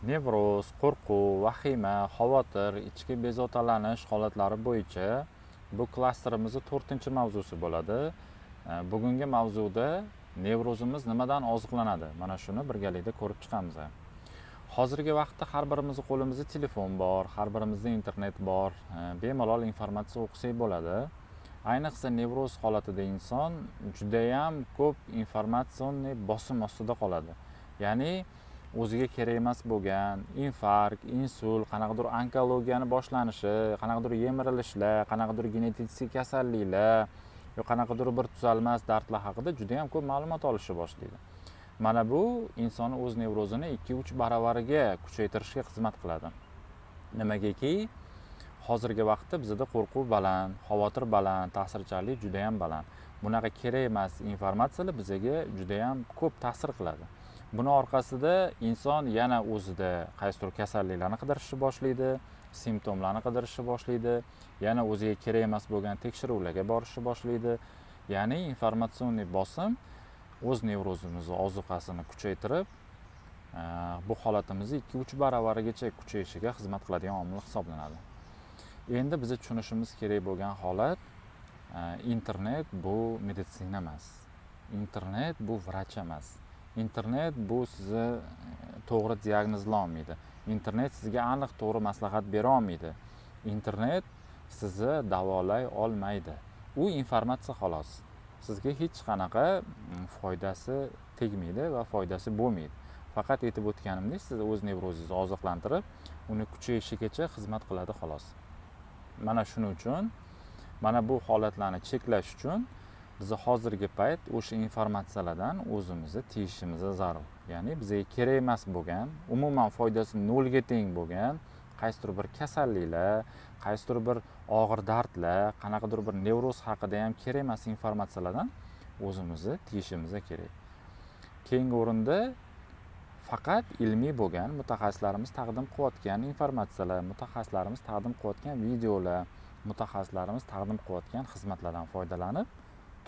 Nevroz, qo'rquv, vahima, xavotir, ichki bezovtalanish holatlari bo'yicha bu klasterimizning 4-mavzusi bo'ladi. Bugungi mavzuda nevrozimiz nimadan oziqlanadi? Mana shuni birgalikda ko'rib chiqamiz. Hozirgi vaqtda har birimizning qo'limizda telefon bor, har birimizda internet bor, bemalol informatsiya o'qisak bo'ladi. Ayniqsa nevroz holatida inson judayam ko'p informatsion bosim ostida qoladi. Ya'ni o'ziga kerak emas bo'lgan infarkt, insult, qanaqadir onkologiyani boshlanishi, qanaqadir yemirilishlar, qanaqadir genetik kasalliklar, yoki qanaqadir bir tuzalmas dardlar haqida juda ham ko'p ma'lumot olishni boshlaydi. Mana bu insonni o'z nevrozini 2-3 baravariga kuchaytirishga xizmat qiladi. Nimagaki, hozirgi vaqtda bizda qo'rquv baland, xavotir baland, ta'sirchanlik juda ham baland. Bunaqa kerak emas informatsiyalar bizga juda ham ko'p ta'sir qiladi. Buni orqasida inson yana o'zida qaysidir kasalliklarni qidirishni boshlaydi, simptomlarni qidirishni boshlaydi, yana o'ziga kerak emas bo'lgan tekshiruvlarga borishni boshlaydi. Ya'ni informatsion bosim o'z nevrozimizni ozuqasini kuchaytirib, bu holatimizni 2-3 baravarigacha kuchayishiga xizmat qiladigan omil hisoblanadi. Endi biz tushunishimiz kerak bo'lgan holat, internet bu meditsina emas. Internet bu vrach emas. Internet bu sizni to'g'ri diagnozlay olmaydi. Internet sizga aniq to'g'ri maslahat bera olmaydi. Internet sizni davolay olmaydi. U informatsiya xolos. Sizga hech qanaqa foydasi tegmaydi va foydasi bo'lmaydi. Faqat aytib o'tganimdek, siz o'z nevrozingizni oziqlantirib, uni kuchayishigacha xizmat qiladi xolos. Mana shuning uchun, mana bu holatlarni cheklash uchun biz hozirgi payt o'sha informatsiyalardan o'zimizni tiyishimiz zarur. Ya'ni bizga kerak emas bo'lgan, umuman foydasi nolga teng bo'lgan qaysidir bir kasalliklar, qaysidir bir og'ir dardlar, qanaqadir bir nevroz haqida ham kerak emas informatsiyalardan o'zimizni tiyishimiz kerak. Keyingi o'rinda faqat ilmiy bo'lgan mutaxassislarimiz taqdim qilayotgan informatsiyalar, mutaxassislarimiz taqdim qilayotgan videolar, mutaxassislarimiz taqdim qilayotgan xizmatlardan foydalanib,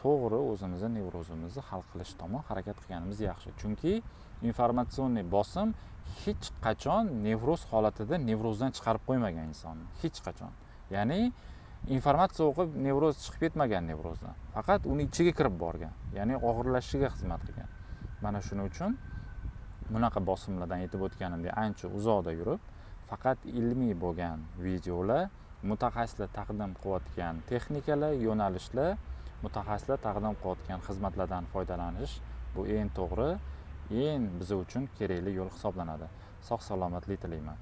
to'g'ri o'zimizni nevrozimizni hal qilish tomon harakat qilganimiz yaxshi. Chunki informatsion bosim hech qachon nevroz holatida nevrozdan chiqarib qo'ymagan insonni, hech qachon. Ya'ni informatsiya o'qib nevroz chiqib ketmagan nevrozdan. Faqat uni ichiga kirib borgan, ya'ni og'irlashishiga xizmat qilgan. Mana shuning uchun bunaqa bosimlardan aytib o'tganimdek ancha uzoqda yurib, faqat ilmiy bo'lgan videolar, mutaxassislar taqdim qilayotgan texnikalar, yo'nalishlar, mutaxassislar taqdim qilayotgan xizmatlardan foydalanish bu eng to'g'ri, eng biz uchun kerakli yo'l hisoblanadi. Sog' salomatlik tilayman.